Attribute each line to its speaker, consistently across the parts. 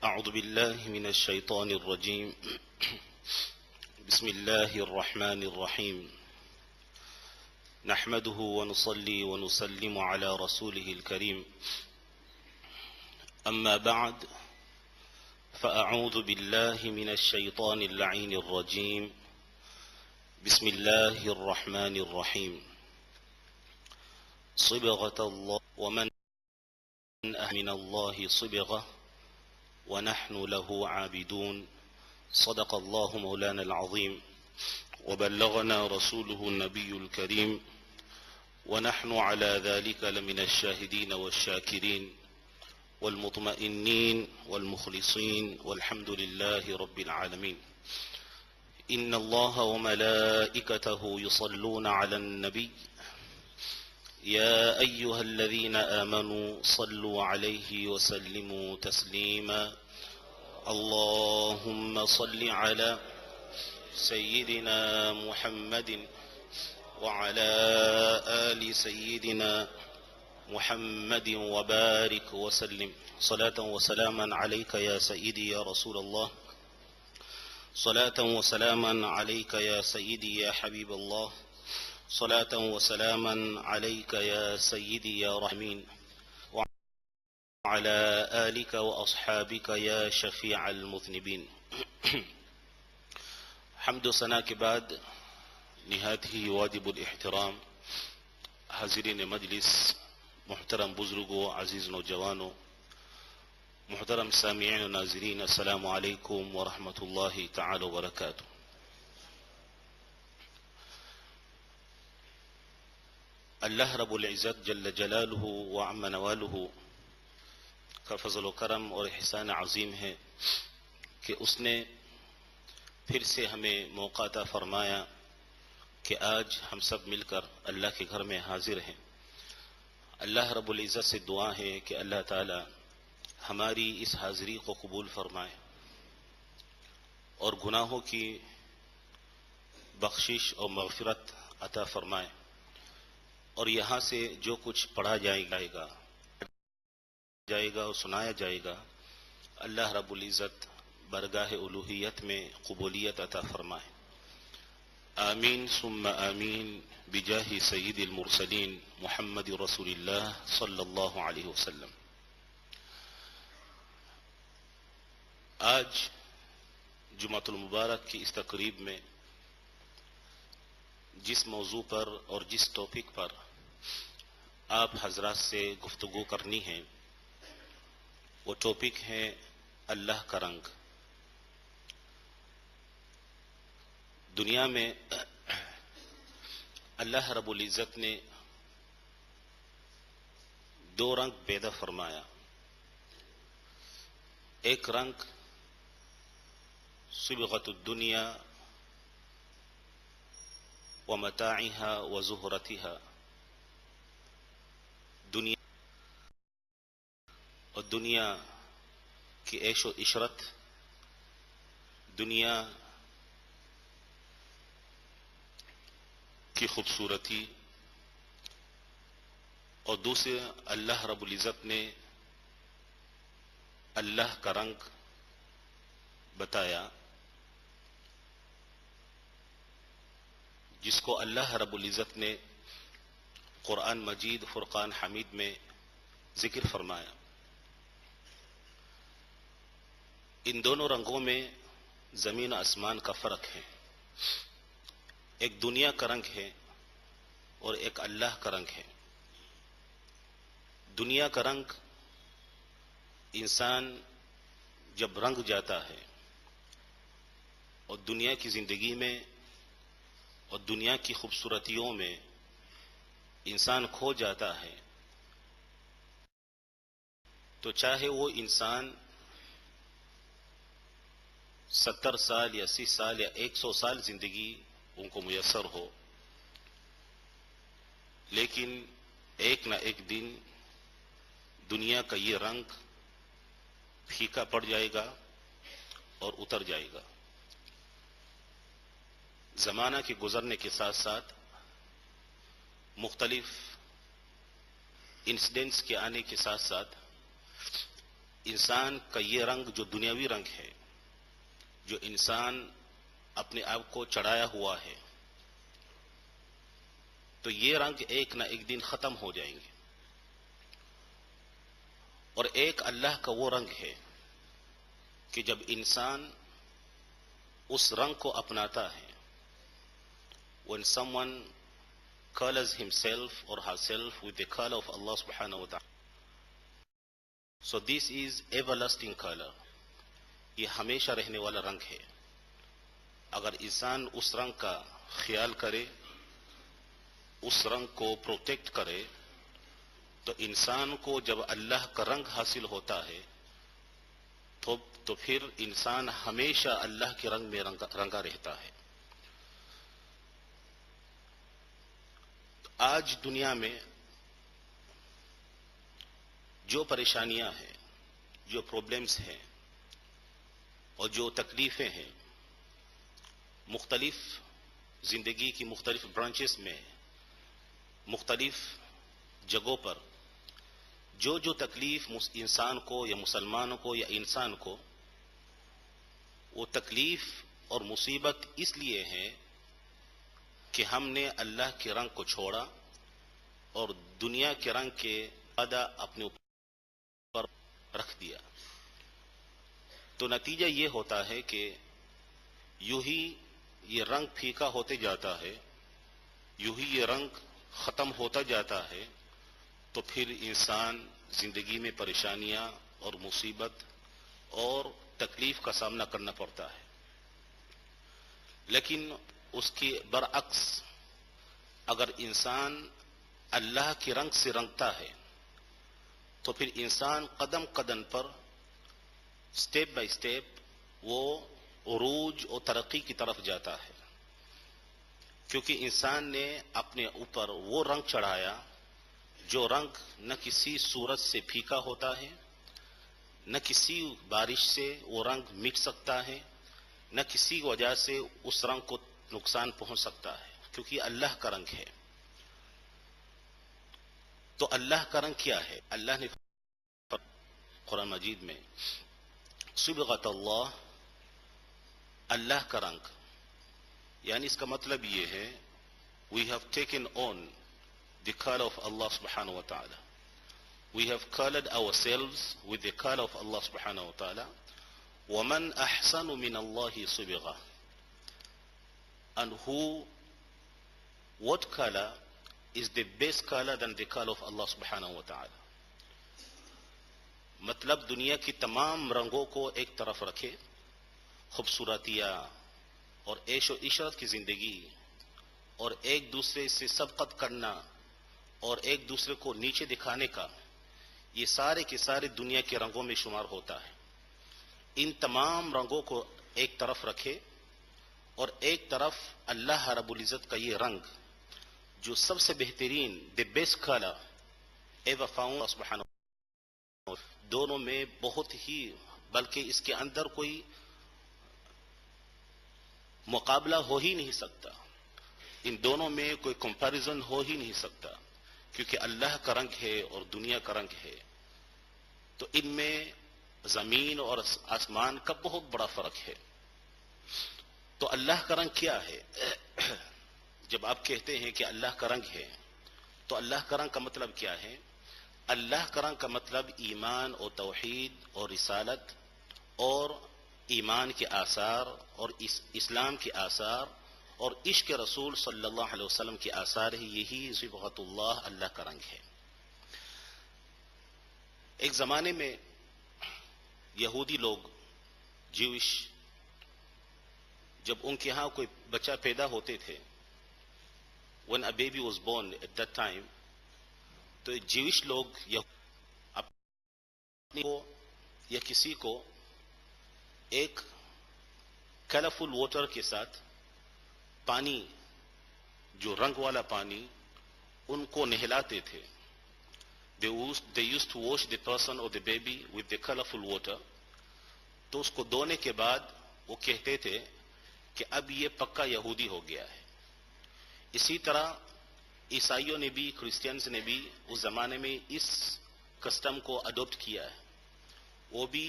Speaker 1: أعوذ بالله من الشيطان الرجيم. بسم الله الرحمن الرحيم. نحمده ونصلي ونسلم على رسوله الكريم. أما بعد، فأعوذ بالله من الشيطان اللعين الرجيم. بسم الله الرحمن الرحيم. صبغة الله ومن من الله صبغة ونحن له عابدون. صدق الله مولانا العظيم وبلغنا رسوله النبي الكريم ونحن على ذلك لمن الشاهدين والشاكرين والمطمئنين والمخلصين والحمد لله رب العالمين. إن الله وملائكته يصلون على النبي يا أيها الذين آمنوا صلوا عليه وسلموا تسليما. اللهم صل على سيدنا محمد وعلى آل سيدنا محمد وبارك وسلم. صلاة وسلاما عليك يا سيدي يا رسول الله. صلاة وسلاما عليك يا سيدي يا حبيب الله. صلاة وسلاما عليك يا سيدي يا رحمين وعلى آلك وأصحابك يا شفيع المذنبين. حمد و ثنا کے بعد نہایت ہی واجب الاحترام حاضرین مجلس، محترم بزرگوں، عزیز نوجوانوں، محترم سامعین و ناظرین، السلام علیکم ورحمۃ اللہ تعالی وبرکاتہ. اللہ رب العزت جل جلالہ وعم نوالہ کا فضل و کرم اور احسان عظیم ہے کہ اس نے پھر سے ہمیں موقع عطا فرمایا کہ آج ہم سب مل کر اللہ کے گھر میں حاضر ہیں. اللہ رب العزت سے دعا ہے کہ اللہ تعالی ہماری اس حاضری کو قبول فرمائے اور گناہوں کی بخشش اور مغفرت عطا فرمائے، اور یہاں سے جو کچھ پڑھا جائے گا اور سنایا جائے گا، اللہ رب العزت برگاہ الوہیت میں قبولیت عطا فرمائے. آمین ثم آمین بجاہ سید المرسلین محمد رسول اللہ صلی اللہ علیہ وسلم. آج جمعۃ المبارک کی اس تقریب میں جس موضوع پر اور جس ٹاپک پر آپ حضرات سے گفتگو کرنی ہے وہ ٹاپک ہے اللہ کا رنگ. دنیا میں اللہ رب العزت نے دو رنگ پیدا فرمایا. ایک رنگ صبغۃ الدنیا ومتاعها وزہرتها، دنیا کی عیش و عشرت، دنیا کی خوبصورتی، اور دوسرے اللہ رب العزت نے اللہ کا رنگ بتایا جس کو اللہ رب العزت نے قرآن مجید فرقان حمید میں ذکر فرمایا. ان دونوں رنگوں میں زمین و آسمان کا فرق ہے. ایک دنیا کا رنگ ہے اور ایک اللہ کا رنگ ہے. دنیا کا رنگ انسان جب رنگ جاتا ہے اور دنیا کی زندگی میں اور دنیا کی خوبصورتیوں میں انسان کھو جاتا ہے، تو چاہے وہ انسان 70 سال یا 80 سال یا 100 سال زندگی ان کو میسر ہو، لیکن ایک نہ ایک دن دنیا کا یہ رنگ پھیکا پڑ جائے گا اور اتر جائے گا. زمانہ کے گزرنے کے ساتھ ساتھ مختلف انسیڈنٹس کے آنے کے ساتھ ساتھ انسان کا یہ رنگ جو دنیاوی رنگ ہے، جو انسان اپنے آپ کو چڑھایا ہوا ہے، تو یہ رنگ ایک نہ ایک دن ختم ہو جائیں گے. اور ایک اللہ کا وہ رنگ ہے کہ جب انسان اس رنگ کو اپناتا ہے، when someone colors himself or herself with the color of Allah subhanahu wa ta'ala, so this is everlasting color. یہ ہمیشہ رہنے والا رنگ ہے. اگر انسان اس رنگ کا خیال کرے، اس رنگ کو پروٹیکٹ کرے، تو انسان کو جب اللہ کا رنگ حاصل ہوتا ہے تو پھر انسان ہمیشہ اللہ کے رنگ میں رنگا رہتا ہے. آج دنیا میں جو پریشانیاں ہیں، جو پرابلمز ہیں اور جو تکلیفیں ہیں، مختلف زندگی کی مختلف برانچز میں، مختلف جگہوں پر جو تکلیف انسان کو یا مسلمانوں کو یا انسان کو، وہ تکلیف اور مصیبت اس لیے ہے کہ ہم نے اللہ کے رنگ کو چھوڑا اور دنیا کے رنگ کے وعدہ اپنے اوپر رکھ دیا. تو نتیجہ یہ ہوتا ہے کہ یوں ہی یہ رنگ پھیکا ہوتے جاتا ہے، یوں ہی یہ رنگ ختم ہوتا جاتا ہے، تو پھر انسان زندگی میں پریشانیاں اور مصیبت اور تکلیف کا سامنا کرنا پڑتا ہے. لیکن اس کے برعکس اگر انسان اللہ کے رنگ سے رنگتا ہے تو پھر انسان قدم قدم پر، سٹیپ بائی سٹیپ، وہ عروج اور ترقی کی طرف جاتا ہے. کیونکہ انسان نے اپنے اوپر وہ رنگ چڑھایا جو رنگ نہ کسی صورت سے پھیکا ہوتا ہے، نہ کسی بارش سے وہ رنگ مٹ سکتا ہے، نہ کسی وجہ سے اس رنگ کو نقصان پہنچ سکتا ہے، کیونکہ اللہ کا رنگ ہے. تو اللہ کا رنگ کیا ہے؟ اللہ نے قرآن مجید میں صبغۃ اللہ، اللہ کا رنگ، یعنی اس کا مطلب یہ ہے we have taken on the color of Allah subhanahu wa ta'ala. We have colored ourselves with the color of Allah subhanahu wa ta'ala. وَمَنْ أَحْسَنُ مِنَ اللَّهِ صِبْغَةً. And what color is the best color than the color of Allah subhanahu wa ta'ala. مطلب دنیا کی تمام رنگوں کو ایک طرف رکھے، خوبصورتیاں اور عیش و عشرت کی زندگی اور ایک دوسرے سے سبقت کرنا اور ایک دوسرے کو نیچے دکھانے کا، یہ سارے کے سارے دنیا کے رنگوں میں شمار ہوتا ہے. ان تمام رنگوں کو ایک طرف رکھے اور ایک طرف اللہ رب العزت کا یہ رنگ جو سب سے بہترین، the best colour ever found سبحانہ، دونوں میں بہت ہی، بلکہ اس کے اندر کوئی مقابلہ ہو ہی نہیں سکتا، ان دونوں میں کوئی کمپیریزن ہو ہی نہیں سکتا، کیونکہ اللہ کا رنگ ہے اور دنیا کا رنگ ہے. تو ان میں زمین اور آسمان کا بہت بڑا فرق ہے. تو اللہ کا رنگ کیا ہے؟ جب آپ کہتے ہیں کہ اللہ کا رنگ ہے، تو اللہ کا رنگ کا مطلب کیا ہے؟ اللہ کا رنگ کا مطلب ایمان اور توحید اور رسالت اور ایمان کے آثار اور اسلام کے آثار اور عشق رسول صلی اللہ علیہ وسلم کے آثار ہے. یہی صبغۃ اللہ، اللہ کا رنگ ہے. ایک زمانے میں یہودی لوگ، جیوش، جب ان کے ہاں کوئی بچہ پیدا ہوتے تھے، when a baby was born at that time، تو جیوش لوگ اپنے کو یا کسی کو ایک کلرفل واٹر کے ساتھ، پانی جو رنگ والا پانی، ان کو نہلاتے تھے. They used to wash the person or the baby with the colorful water. تو اس کو دھونے کے بعد وہ کہتے تھے کہ اب یہ پکا یہودی ہو گیا ہے. اسی طرح عیسائیوں نے بھی، کرسچنز نے بھی اس زمانے میں اس کسٹم کو اڈاپٹ کیا ہے. وہ بھی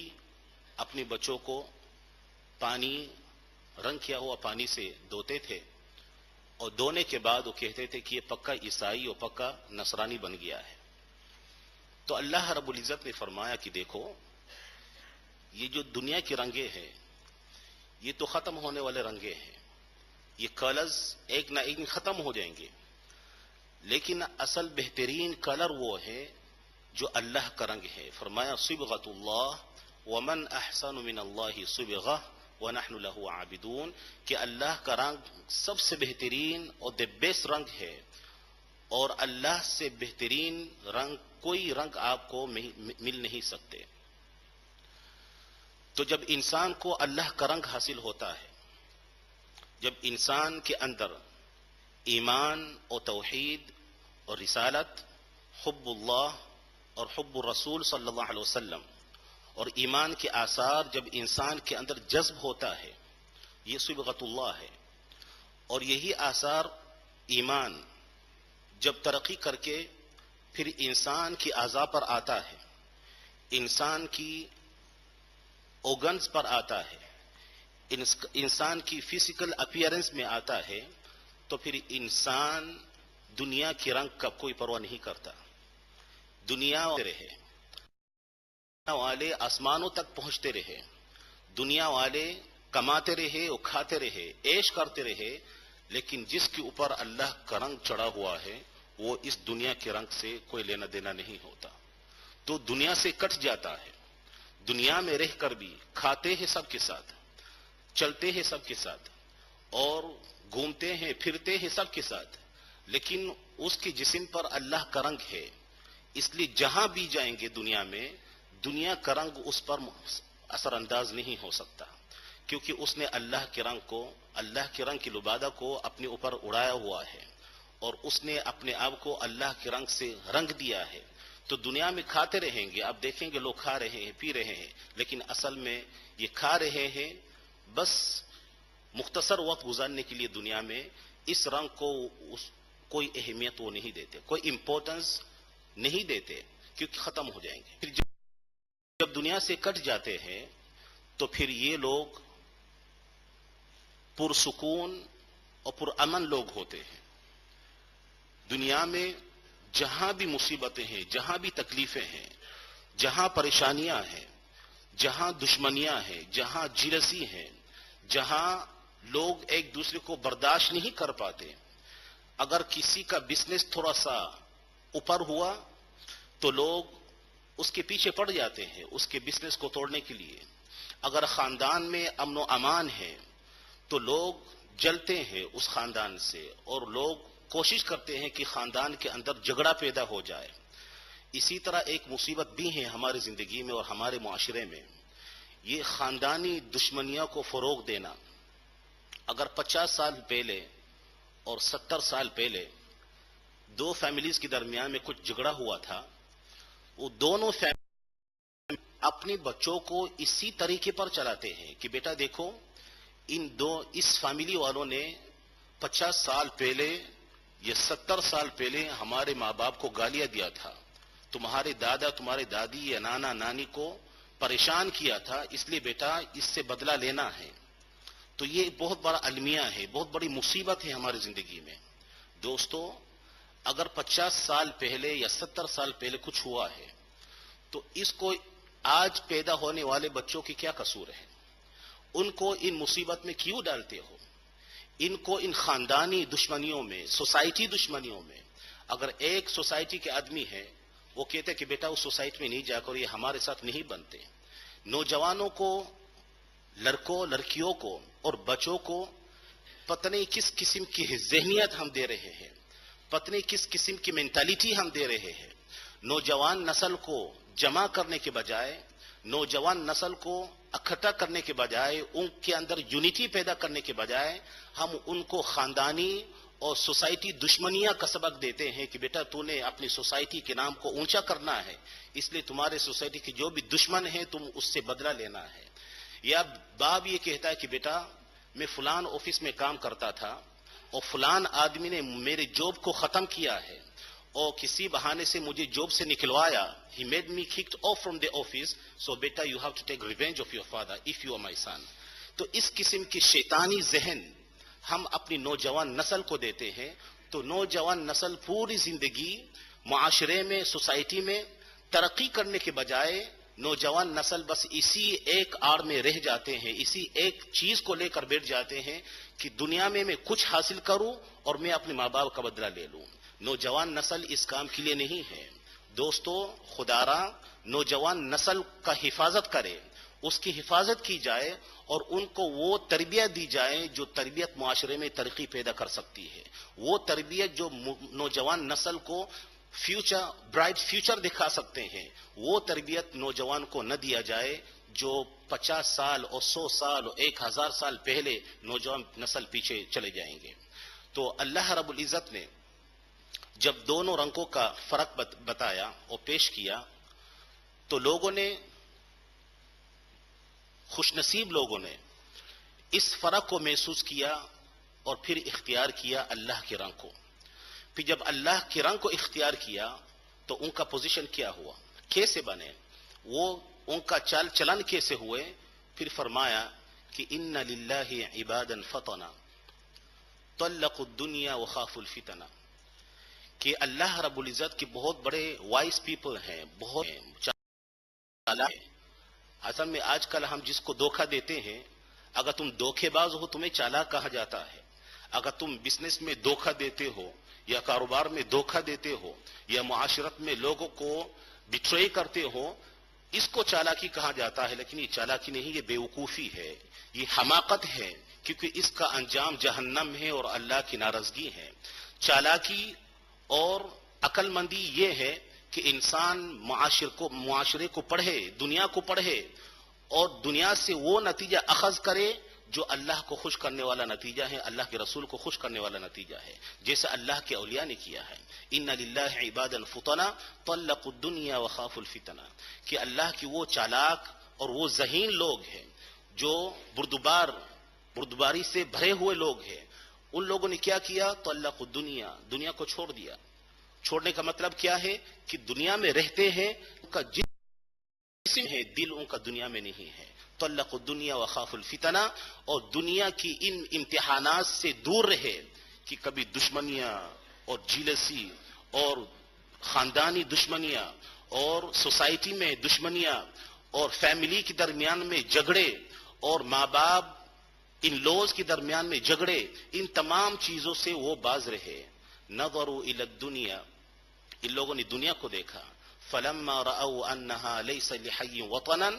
Speaker 1: اپنے بچوں کو پانی، رنگ کیا ہوا پانی سے دھوتے تھے، اور دھونے کے بعد وہ کہتے تھے کہ یہ پکا عیسائی اور پکا نصرانی بن گیا ہے۔ تو اللہ رب العزت نے فرمایا کہ دیکھو، یہ جو دنیا کے رنگے ہیں یہ تو ختم ہونے والے رنگے ہیں، یہ کلرز ایک نہ ایک ختم ہو جائیں گے، لیکن اصل بہترین کلر وہ ہے جو اللہ کا رنگ ہے۔ فرمایا صبغۃ اللہ ومن احسن من اللہ صبغہ ونحن له عابدون، کہ اللہ کا رنگ سب سے بہترین اور دی بیسٹ رنگ ہے، اور اللہ سے بہترین رنگ کوئی رنگ آپ کو مل نہیں سکتے۔ تو جب انسان کو اللہ کا رنگ حاصل ہوتا ہے، جب انسان کے اندر ایمان اور توحید اور رسالت، حب اللہ اور حب الرسول صلی اللہ علیہ وسلم اور ایمان کے آثار جب انسان کے اندر جذب ہوتا ہے، یہ صبغۃ اللہ ہے۔ اور یہی آثار ایمان جب ترقی کر کے پھر انسان کی اعضاء پر آتا ہے، انسان کی اوگنز پر آتا ہے، انسان کی فزیکل اپیئرنس میں آتا ہے، تو پھر انسان دنیا کے رنگ کا کوئی پرواہ نہیں کرتا۔ دنیا رہے، دنیا والے آسمانوں تک پہنچتے رہے، دنیا والے کماتے رہے اور کھاتے رہے، عیش کرتے رہے، لیکن جس کے اوپر اللہ کا رنگ چڑھا ہوا ہے وہ اس دنیا کے رنگ سے کوئی لینا دینا نہیں ہوتا، تو دنیا سے کٹ جاتا ہے۔ دنیا میں رہ کر بھی کھاتے ہیں سب کے ساتھ، چلتے ہیں سب کے ساتھ، اور گھومتے ہیں پھرتے ہیں سب کے ساتھ، لیکن اس کے جسم پر اللہ کا رنگ ہے، اس لیے جہاں بھی جائیں گے دنیا میں، دنیا کا رنگ اس پر اثر انداز نہیں ہو سکتا، کیونکہ اس نے اللہ کے رنگ کو، اللہ کے رنگ کی لبادہ کو اپنے اوپر اڑایا ہوا ہے، اور اس نے اپنے آپ کو اللہ کے رنگ سے رنگ دیا ہے۔ تو دنیا میں کھاتے رہیں گے، آپ دیکھیں گے لوگ کھا رہے ہیں پی رہے ہیں، لیکن اصل میں یہ کھا رہے ہیں بس مختصر وقت گزارنے کے لیے دنیا میں، اس رنگ کو کوئی اہمیت وہ نہیں دیتے، کوئی امپورٹنس نہیں دیتے، کیونکہ ختم ہو جائیں گے۔ پھر جب دنیا سے کٹ جاتے ہیں تو پھر یہ لوگ پرسکون اور پرامن لوگ ہوتے ہیں۔ دنیا میں جہاں بھی مصیبتیں ہیں، جہاں بھی تکلیفیں ہیں، جہاں پریشانیاں ہیں، جہاں دشمنیاں ہیں، جہاں جیلسی ہیں، جہاں لوگ ایک دوسرے کو برداشت نہیں کر پاتے، اگر کسی کا بزنس تھوڑا سا اوپر ہوا تو لوگ اس کے پیچھے پڑ جاتے ہیں اس کے بزنس کو توڑنے کے لیے، اگر خاندان میں امن و امان ہے تو لوگ جلتے ہیں اس خاندان سے، اور لوگ کوشش کرتے ہیں کہ خاندان کے اندر جھگڑا پیدا ہو جائے۔ اسی طرح ایک مصیبت بھی ہے ہماری زندگی میں اور ہمارے معاشرے میں، یہ خاندانی دشمنیوں کو فروغ دینا۔ اگر 50 سال پہلے اور 70 سال پہلے دو فیملیز کے درمیان میں کچھ جھگڑا ہوا تھا، وہ دونوں فیملی اپنے بچوں کو اسی طریقے پر چلاتے ہیں کہ بیٹا دیکھو، اس فیملی والوں نے 50 سال پہلے یا 70 سال پہلے ہمارے ماں باپ کو گالیاں دیا تھا، تمہارے دادا تمہارے دادی یا نانا نانی کو پریشان کیا تھا، اس لیے بیٹا اس سے بدلہ لینا ہے۔ تو یہ بہت بڑا المیہ ہے، بہت بڑی مصیبت ہے ہماری زندگی میں۔ دوستو، اگر 50 سال پہلے یا 70 سال پہلے کچھ ہوا ہے تو اس کو آج پیدا ہونے والے بچوں کی کیا قصور ہے؟ ان کو ان مصیبت میں کیوں ڈالتے ہو؟ ان کو ان خاندانی دشمنیوں میں، سوسائٹی دشمنیوں میں، اگر ایک سوسائٹی کے آدمی ہے وہ کہتے کہ بیٹا اس سوسائٹی میں نہیں جا کر، یہ ہمارے ساتھ نہیں بنتے۔ نوجوانوں کو، لڑکوں لڑکیوں کو اور بچوں کو پتہ نہیں کس قسم کی ذہنیت ہم دے رہے ہیں، پتہ نہیں کس قسم کی مینٹالٹی ہم دے رہے ہیں۔ نوجوان نسل کو جمع کرنے کے بجائے، نوجوان نسل کو اکٹھا کرنے کے بجائے، ان کے اندر یونٹی پیدا کرنے کے بجائے، ہم ان کو خاندانی اور سوسائٹی دشمنیاں کا سبق دیتے ہیں کہ بیٹا تو نے اپنی سوسائٹی کے نام کو اونچا کرنا ہے، اس لیے تمہارے سوسائٹی کے جو بھی دشمن ہیں تم اس سے بدلہ لینا ہے۔ یا باپ یہ کہتا ہے کہ بیٹا میں فلان آفس میں کام کرتا تھا اور فلان آدمی نے میرے جاب کو ختم کیا ہے، اور کسی بہانے سے مجھے جاب سے نکلوایا, he made me kicked off from the office, so beta you have to take revenge of your father if you are my son. تو اس قسم کی شیطانی ذہن ہم اپنی نوجوان نسل کو دیتے ہیں, تو نوجوان نسل پوری زندگی معاشرے میں, سوسائٹی میں ترقی کرنے کے بجائے نوجوان نسل بس اسی ایک آڑ میں رہ جاتے ہیں, اسی ایک چیز کو لے کر بیٹھ جاتے ہیں کہ دنیا میں کچھ حاصل کروں اور میں اپنے ماں باپ کا بدلہ لے لوں. نوجوان نسل اس کام کے لیے نہیں ہے. دوستو, خدارا نوجوان نسل کا حفاظت کرے, اس کی حفاظت کی جائے اور ان کو وہ تربیت دی جائے جو تربیت معاشرے میں ترقی پیدا کر سکتی ہے. وہ تربیت جو نوجوان نسل کو برائٹ فیوچر دکھا سکتے ہیں, وہ تربیت نوجوان کو نہ دیا جائے جو 50 سال اور 100 سال اور 1000 سال پہلے نوجوان نسل پیچھے چلے جائیں گے. تو اللہ رب العزت نے جب دونوں رنگوں کا فرق بتایا اور پیش کیا تو لوگوں نے, خوش نصیب لوگوں نے اس فرق کو محسوس کیا اور پھر اختیار کیا اللہ کے رنگ کو. پھر جب اللہ کے رنگ کو اختیار کیا تو ان کا پوزیشن کیا ہوا, کیسے بنے, وہ ان کا چال چلن کیسے ہوئے. پھر فرمایا کہ ان للہ عبادا فطنا طلقوا الدنیا وخافوا الفتنہ, کہ اللہ رب العزت کے بہت بڑے وائس پیپل ہیں, بہت چالاک ہیں. اصل میں آج کل ہم جس کو دھوکہ دیتے ہیں, اگر تم دھوکے باز ہو تمہیں چالاک کہا جاتا ہے. اگر تم بزنس میں دھوکہ دیتے ہو یا کاروبار میں دھوکہ دیتے ہو یا معاشرت میں لوگوں کو بٹرے کرتے ہو, اس کو چالاکی کہا جاتا ہے. لیکن یہ چالاکی نہیں, یہ بیوقوفی ہے, یہ حماقت ہے, کیونکہ اس کا انجام جہنم ہے اور اللہ کی ناراضگی ہے. چالاکی اور عقل مندی یہ ہے کہ انسان معاشرے کو پڑھے, دنیا کو پڑھے اور دنیا سے وہ نتیجہ اخذ کرے جو اللہ کو خوش کرنے والا نتیجہ ہے, اللہ کے رسول کو خوش کرنے والا نتیجہ ہے, جیسے اللہ کے اولیاء نے کیا ہے. ان للہ عبادا فطنا طلقوا الدنیا وخافوا الفتنہ, کہ اللہ کی وہ چالاک اور وہ ذہین لوگ ہیں جو بردباری سے بھرے ہوئے لوگ ہیں. ان لوگوں نے کیا کیا, طلقوا الدنیا, دنیا کو چھوڑ دیا. چھوڑنے کا مطلب کیا ہے کہ دنیا میں رہتے ہیں, ان کا جسم ہے, دل ان کا دنیا میں نہیں ہے. طلقوا الدنیا وخافوا الفتنہ, اور دنیا کی ان امتحانات سے دور رہے کہ کبھی دشمنیاں اور جیلسی اور خاندانی دشمنیاں اور سوسائٹی میں دشمنیاں اور فیملی کے درمیان میں جھگڑے اور ماں باپ ان لوز کے درمیان میں جھگڑے, ان تمام چیزوں سے وہ باز رہے. نظروا الی الدنیا, ان لوگوں نے دنیا کو دیکھا. فلما رأوا انہا لیس لحی وطنا,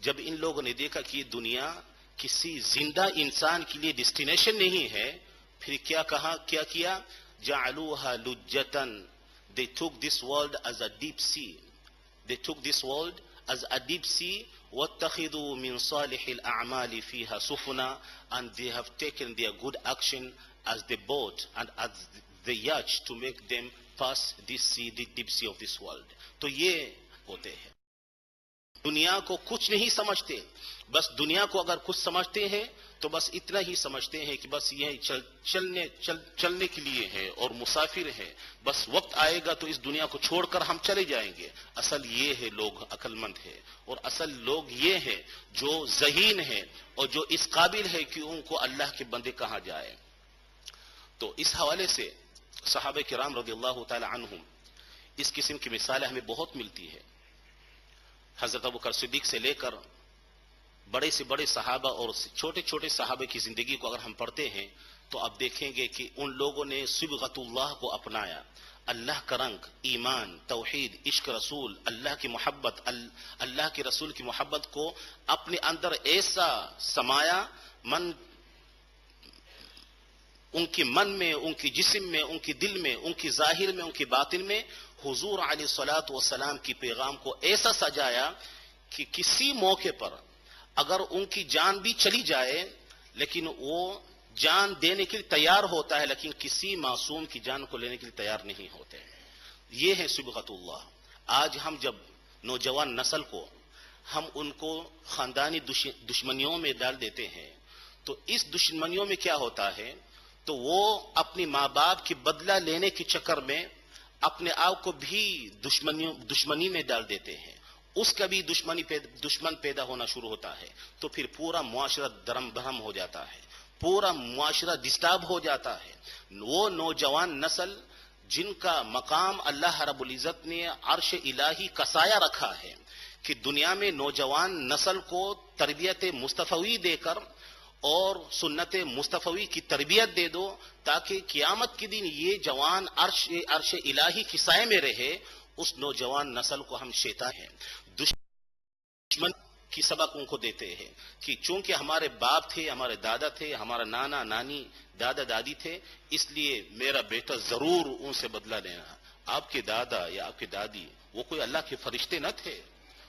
Speaker 1: جب ان لوگوں نے دیکھا کہ یہ دنیا کسی زندہ انسان کے لیے ڈیسٹینیشن نہیں ہے, پھر کیا کیا, جعلوها لجتا, they took this world as a deep sea, they took this world as a deep sea. واتخذوا من صالح الأعمال فيها سفنا, and they have taken their good action as the boat and as the yacht to make them pass this sea, the deep sea of this world. تو یہ ہوتے ہیں, دنیا کو کچھ نہیں سمجھتے. بس دنیا کو اگر کچھ سمجھتے ہیں تو بس اتنا ہی سمجھتے ہیں کہ بس یہ چلنے کے لیے ہے اور مسافر ہے, بس وقت آئے گا تو اس دنیا کو چھوڑ کر ہم چلے جائیں گے. اصل یہ ہے لوگ عقل مند ہے, اور اصل لوگ یہ ہے جو ذہین ہے اور جو اس قابل ہے کہ ان کو اللہ کے بندے کہا جائے. تو اس حوالے سے صحابہ کرام رضی اللہ تعالی عنہم اس قسم کی مثالیں ہمیں بہت ملتی ہے. حضرت ابوبکر صدیق سے لے کر بڑے سے بڑے صحابہ اور چھوٹے چھوٹے صحابہ کی زندگی کو اگر ہم پڑھتے ہیں تو آپ دیکھیں گے کہ ان لوگوں نے صبغت اللہ کو اپنایا. اللہ کا رنگ, ایمان, توحید, عشق رسول, اللہ کی محبت, اللہ کے رسول کی محبت کو اپنے اندر ایسا سمایا, ان کے من میں, ان کے جسم میں, ان کے دل میں, ان کی ظاہر میں, ان کی باطن میں حضور علیہ الصلوۃ والسلام کی پیغام کو ایسا سجایا کہ کسی موقع پر اگر ان کی جان بھی چلی جائے لیکن وہ جان دینے کے لیے تیار ہوتا ہے, لیکن کسی معصوم کی جان کو لینے کے لیے تیار نہیں ہوتے. یہ ہے صبغت اللہ. آج ہم جب نوجوان نسل کو ہم ان کو خاندانی دشمنیوں میں ڈال دیتے ہیں تو اس دشمنیوں میں کیا ہوتا ہے, تو وہ اپنی ماں باپ کی بدلہ لینے کے چکر میں اپنے آپ کو بھی دشمنی میں ڈال دیتے ہیں، اس کا بھی دشمن پیدا ہونا شروع ہوتا ہے، تو پھر پورا معاشرہ درم بھرم ہو جاتا ہے، پورا معاشرہ ڈسٹرب ہو جاتا ہے۔ وہ نوجوان نسل جن کا مقام اللہ رب العزت نے عرش الہی کا سایہ رکھا ہے کہ دنیا میں نوجوان نسل کو تربیت مصطفی دے کر اور سنت مصطفی کی تربیت دے دو تاکہ قیامت کے دن یہ جوان عرش الہی کی سائے میں رہے، اس نوجوان نسل کو ہم شیطان ہیں، دشمن کی سبق ان کو دیتے ہیں کہ چونکہ ہمارے باپ تھے، ہمارے دادا تھے، ہمارا نانا نانی دادا دادی تھے، اس لیے میرا بیٹا ضرور ان سے بدلہ لینا۔ آپ کے دادا یا آپ کی دادی وہ کوئی اللہ کے فرشتے نہ تھے،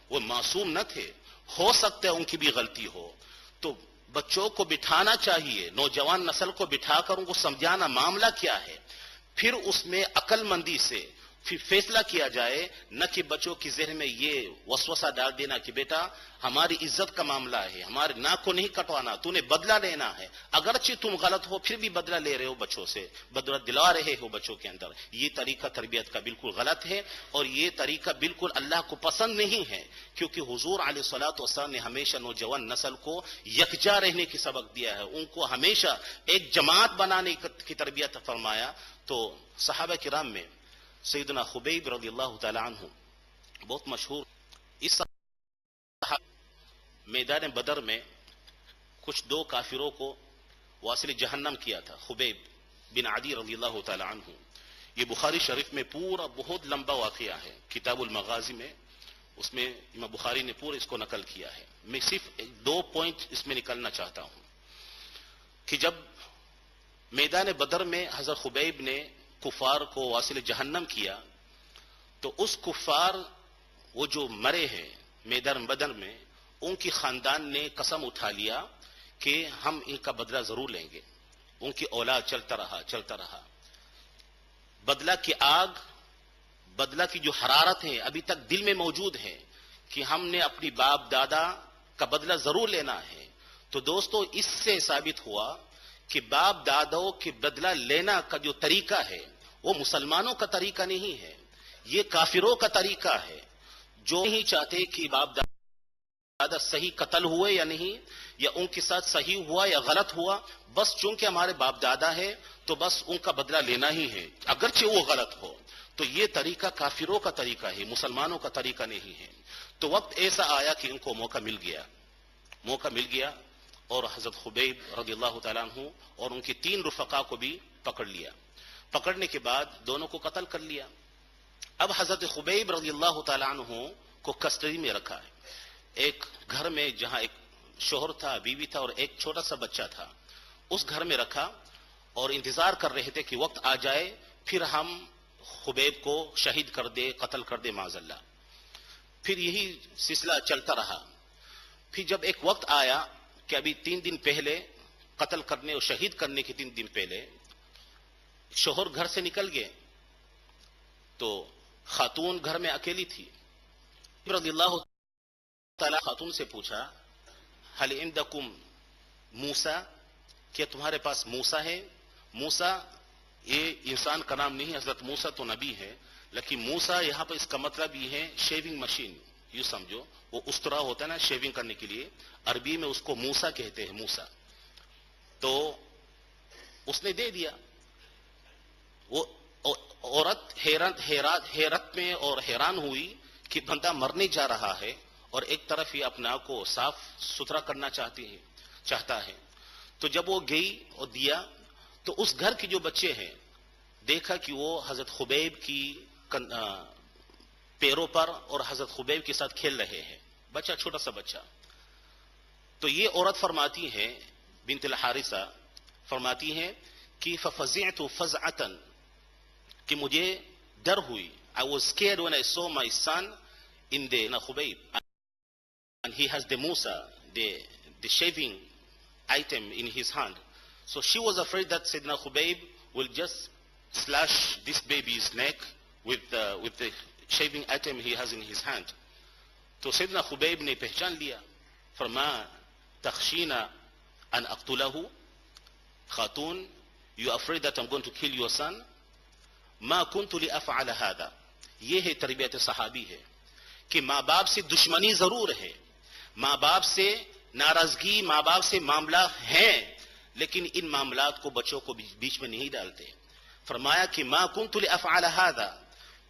Speaker 1: وہ معصوم نہ تھے، ہو سکتا ہے ان کی بھی غلطی ہو، تو بچوں کو بٹھانا چاہیے، نوجوان نسل کو بٹھا کر ان کو سمجھانا معاملہ کیا ہے، پھر اس میں عقل مندی سے پھر فیصلہ کیا جائے، نہ کہ بچوں کی ذہن میں یہ وسوسہ ڈال دینا کہ بیٹا ہماری عزت کا معاملہ ہے، ہمارے ناک کو نہیں کٹوانا، تو نے بدلہ لینا ہے، اگرچہ تم غلط ہو پھر بھی بدلہ لے رہے ہو، بچوں سے بدلہ دلا رہے ہو بچوں کے اندر۔ یہ طریقہ تربیت کا بالکل غلط ہے اور یہ طریقہ بالکل اللہ کو پسند نہیں ہے، کیونکہ حضور علیہ الصلوۃ والسلام نے ہمیشہ نوجوان نسل کو یکجا رہنے کی سبق دیا ہے، ان کو ہمیشہ ایک جماعت بنانے کی تربیت فرمایا۔ تو صحابہ کرام میں سیدنا خبیب رضی اللہ تعالی عنہ بہت مشہور، اس میدان بدر میں کچھ دو کافروں کو واصل جہنم کیا تھا، خبیب بن عدی رضی اللہ تعالی عنہ۔ یہ بخاری شریف میں پورا بہت لمبا واقعہ ہے، کتاب المغازی میں، اس میں امام بخاری نے پورا اس کو نقل کیا ہے۔ میں صرف دو پوائنٹ اس میں نکلنا چاہتا ہوں کہ جب میدان بدر میں حضرت خبیب نے کفار کو واصل جہنم کیا تو اس کفار وہ جو مرے ہیں میدان بدر میں، ان کی خاندان نے قسم اٹھا لیا کہ ہم ان کا بدلہ ضرور لیں گے، ان کی اولاد چلتا رہا، بدلہ کی آگ، بدلہ کی جو حرارت ہے ابھی تک دل میں موجود ہے کہ ہم نے اپنی باپ دادا کا بدلہ ضرور لینا ہے۔ تو دوستو اس سے ثابت ہوا کہ باپ داداؤں کے بدلہ لینا کا جو طریقہ ہے وہ مسلمانوں کا طریقہ نہیں ہے، یہ کافروں کا طریقہ ہے، جو نہیں چاہتے کہ باپ دادا صحیح قتل ہوئے یا نہیں، یا ان کے ساتھ صحیح ہوا یا غلط ہوا، بس چونکہ ہمارے باپ دادا ہے تو بس ان کا بدلہ لینا ہی ہے اگرچہ وہ غلط ہو۔ تو یہ طریقہ کافروں کا طریقہ ہے، مسلمانوں کا طریقہ نہیں ہے۔ تو وقت ایسا آیا کہ ان کو موقع مل گیا اور حضرت خبیب رضی اللہ تعالیٰ عنہ اور ان کے 3 رفقا کو بھی پکڑ لیا، پکڑنے کے بعد دونوں کو قتل کر لیا۔ اب حضرت خبیب رضی اللہ تعالیٰ عنہ کو کسٹڈی میں رکھا ہے، ایک گھر میں جہاں ایک شوہر تھا، بیوی تھا اور ایک چھوٹا سا بچہ تھا، اس گھر میں رکھا اور انتظار کر رہے تھے کہ وقت آ جائے پھر ہم خبیب کو شہید کر دے، قتل کر دے معاذ اللہ۔ پھر یہی سلسلہ چلتا رہا۔ پھر جب ایک وقت آیا کہ ابھی 3 دن پہلے قتل کرنے اور شہید کرنے کے 3 دن پہلے شوہر گھر سے نکل گئے تو خاتون گھر میں اکیلی تھی۔ رضی اللہ تعالی خاتون سے پوچھا حل عندکم موسیٰ، کیا تمہارے پاس موسیٰ ہے؟ موسیٰ یہ انسان کا نام نہیں، حضرت موسیٰ تو نبی ہے، لیکن موسیٰ یہاں پر اس کا مطلب یہ ہے شیونگ مشین، یوں سمجھو وہ استرا ہوتا ہے نا شیونگ کرنے کے لیے، عربی میں اس کو موسیٰ کہتے ہیں، موسیٰ۔ تو اس نے دے دیا۔ وہ عورت حیرت میں اور حیران ہوئی کہ بندہ مرنے جا رہا ہے اور ایک طرف ہی اپنے آپ کو صاف ستھرا کرنا چاہتا ہے۔ تو جب وہ گئی اور دیا تو اس گھر کے جو بچے ہیں دیکھا کہ وہ حضرت خبیب کی پیروں پر اور حضرت خبیب کے ساتھ کھیل رہے ہیں، بچہ چھوٹا سا بچہ۔ تو یہ عورت فرماتی ہے، بنت الحارثہ فرماتی ہے کہ ففزعت فزعتا، کہ مجھے ڈر ہوئی، I was scared when I saw my son in the Khubayb and he has the Musa, the shaving item in his hand. So she was afraid that Sayyidina Khubayb will just slash this baby's neck with the shaving item he has in his hand. تو سیدنا خبیب نے پہچان لیا، فرما تخشینا ان اقتلہ، خاتون you are afraid that I'm going to kill your son؟ ما كنت لأفعل هذا. یہ ہے تربیت صحابی ہے کہ ماں باپ سے دشمنی ضرور ہے، ماں باپ سے ناراضگی، ماں باپ سے معاملہ ہیں، لیکن ان معاملات کو بچوں کو بیچ میں نہیں ڈالتے. فرمایا کہ ما كنت لأفعل هذا،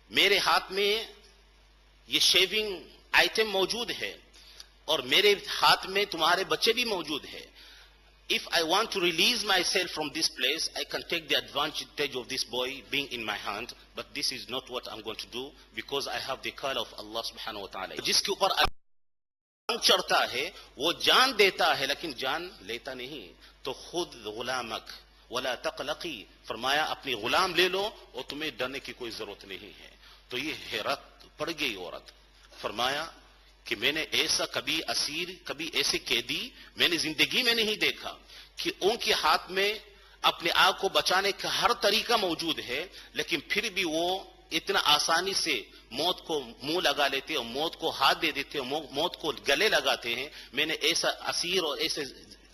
Speaker 1: میرے ہاتھ میں یہ شیونگ آئٹم موجود ہے اور میرے ہاتھ میں تمہارے بچے بھی موجود ہے. If I want to release myself from this place, I can take the advantage of this boy being in my hand, but this is not what I'm going to do because I have the call of Allah subhanahu wa ta'ala. جس کے اوپر رنگ چڑھتا ہے وہ جان دیتا ہے لیکن جان لیتا نہیں. تو خود غلامک ولا تقلقی، فرمایا اپنی غلام لے لو اور تمہیں ڈرنے کی کوئی ضرورت نہیں ہے. تو یہ حیرت پڑ گئی عورت. فرمایا کہ میں نے ایسا کبھی اسیر، کبھی ایسے قیدی میں نے زندگی میں نہیں دیکھا کہ ان کے ہاتھ میں اپنے آپ کو بچانے کا ہر طریقہ موجود ہے، لیکن پھر بھی وہ اتنا آسانی سے موت کو منہ لگا لیتے اور موت کو ہاتھ دے دیتے اور موت کو گلے لگاتے ہیں. میں نے ایسا اسیر اور ایسے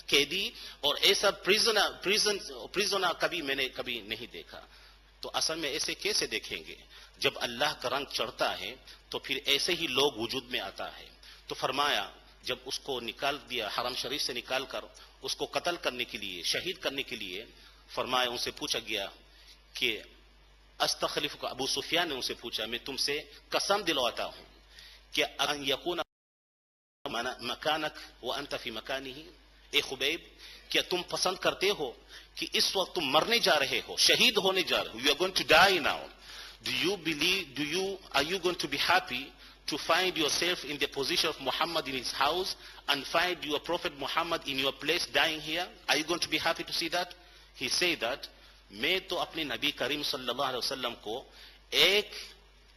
Speaker 1: قیدی اور ایسا پریزنر کبھی میں نے کبھی نہیں دیکھا. تو اصل میں ایسے کیسے دیکھیں گے؟ جب اللہ کا رنگ چڑھتا ہے تو پھر ایسے ہی لوگ وجود میں آتا ہے. تو فرمایا جب اس کو نکال دیا حرم شریف سے نکال کر اس کو قتل کرنے کے لیے، شہید کرنے کے لیے، فرمایا ان سے پوچھا گیا کہ استخلف کو، ابو سفیان نے ان سے پوچھا میں تم سے قسم دلواتا ہوں کہ ان یکون مکانک وانت فی مکانہ، اے خبیب کیا تم پسند کرتے ہو کہ اس وقت تم مرنے جا رہے ہو، شہید ہونے جا رہے ہو، you are going to die now. Are you going to be happy to find yourself in the position of Muhammad in his house and find your Prophet Muhammad in your place dying here? Are you going to be happy to see that? He said that میں تو اپنے نبی کریم صلی اللہ علیہ وسلم کو ایک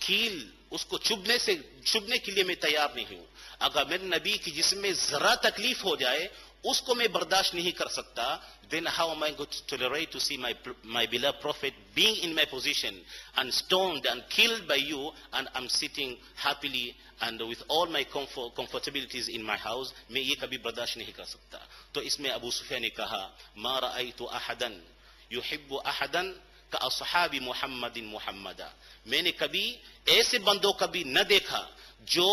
Speaker 1: کیل اس کو چبنے کے لیے میں تیار نہیں ہوں. اگر میرے نبی کی جسم میں ذرا تکلیف ہو جائے اس کو میں برداشت نہیں کر سکتا. Then how am I going to tolerate to see my beloved prophet being in my position and stoned and killed by you, and I'm sitting happily and with all my comfortabilities in my house? میں یہ کبھی برداشت نہیں کر سکتا. تو اس میں ابو سفیان نے کہا ما رأيت احدا يحب احدا كاصحاب محمد محمدا، میں نے کبھی ایسے بندوں کبھی نہ دیکھا جو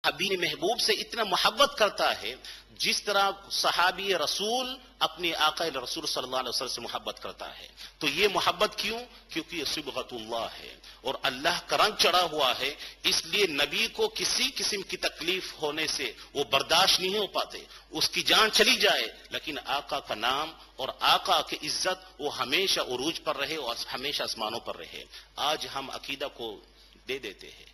Speaker 1: حبیب محبوب سے اتنا محبت کرتا ہے جس طرح صحابی رسول اپنے آقا رسول صلی اللہ علیہ وسلم سے محبت کرتا ہے. تو یہ محبت کیوں؟ کیونکہ یہ صبغۃ اللہ ہے اور اللہ کا رنگ چڑھا ہوا ہے، اس لیے نبی کو کسی قسم کی تکلیف ہونے سے وہ برداشت نہیں ہو پاتے. اس کی جان چلی جائے لیکن آقا کا نام اور آقا کی عزت وہ ہمیشہ عروج پر رہے اور ہمیشہ آسمانوں پر رہے. آج ہم عقیدہ کو دے دیتے ہیں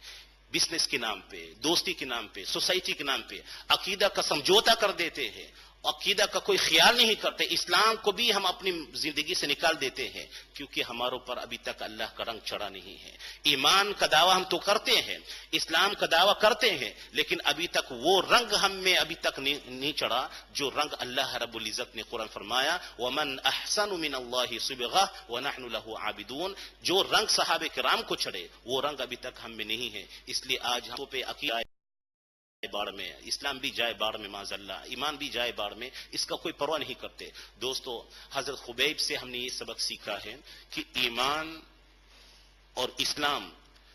Speaker 1: بزنس کے نام پہ، دوستی کے نام پہ، سوسائٹی کے نام پہ عقیدہ کا سمجھوتا کر دیتے ہیں، عقیدہ کا کوئی خیال نہیں کرتے. اسلام کو بھی ہم اپنی زندگی سے نکال دیتے ہیں کیونکہ ہمارے اوپر ابھی تک اللہ کا رنگ چڑھا نہیں ہے. ایمان کا دعویٰ ہم تو کرتے ہیں، اسلام کا دعویٰ کرتے ہیں، لیکن ابھی تک وہ رنگ ہم میں ابھی تک نہیں چڑھا جو رنگ اللہ رب العزت نے قرآن فرمایا وَمَنْ أَحْسَنُ مِنَ اللَّهِ صِبْغَةً وَنَحْنُ لَهُ عَابِدُونَ. جو رنگ صحابہ کرام کو چڑھے وہ رنگ ابھی تک ہم میں نہیں ہے. اس لیے آج ہم پہ عقیدہ باڑ میں، اسلام بھی جائے باڑ میں، معاذ اللہ ایمان بھی جائے باڑ میں، اس کا کوئی پرواہ نہیں کرتے. دوستو حضرت خبیب سے ہم نے یہ سبق سیکھا ہے کہ ایمان اور اسلام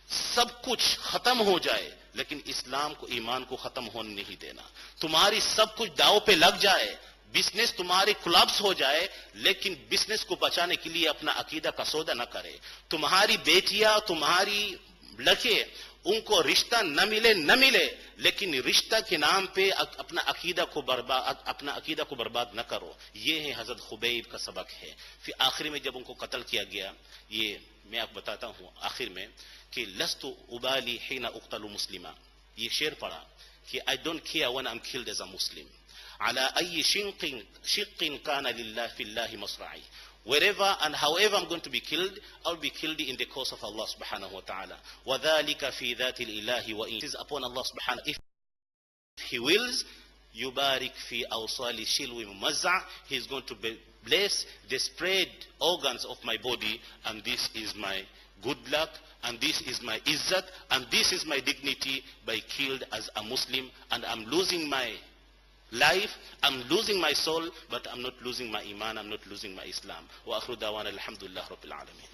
Speaker 1: سب کچھ ختم ہو جائے لیکن اسلام کو ایمان کو ختم ہونے نہیں دینا. تمہاری سب کچھ داؤ پہ لگ جائے، بزنس تمہاری کولapse ہو جائے لیکن بزنس کو بچانے کے لیے اپنا عقیدہ کا سودا نہ کرے. تمہاری بیٹیاں، تمہاری لڑکے، ان کو رشتہ نہ ملے لیکن رشتہ کے نام پہ اپنا عقیدہ کو برباد نہ کرو. یہ ہے حضرت خبیب کا سبق ہے. پھر آخر میں جب ان کو قتل کیا گیا، یہ میں آپ بتاتا ہوں آخر میں کہ لست ابالی حین اقتل مسلما، یہ شعر پڑھا کہ I don't care when I'm killed as a Muslim. على أي شق كان لله في الله مصرعي. Wherever and however I'm going to be killed, I'll be killed in the cause of Allah subhanahu wa ta'ala. وَذَلِكَ فِي ذَاتِ الْإِلَهِ وَإِنْ. It is upon Allah subhanahu. If He wills, يُبَارِكْ فِي أَوْصَالِ شِلْوِ مُمَزَّعٍ. He is going to bless the spread organs of my body, and this is my good luck, and this is my izzat, and this is my dignity by killed as a Muslim, and I'm losing my life, I'm losing my soul, but I'm not losing my iman, I'm not losing my Islam. وآخر دعوانا الحمد لله رب العالمين.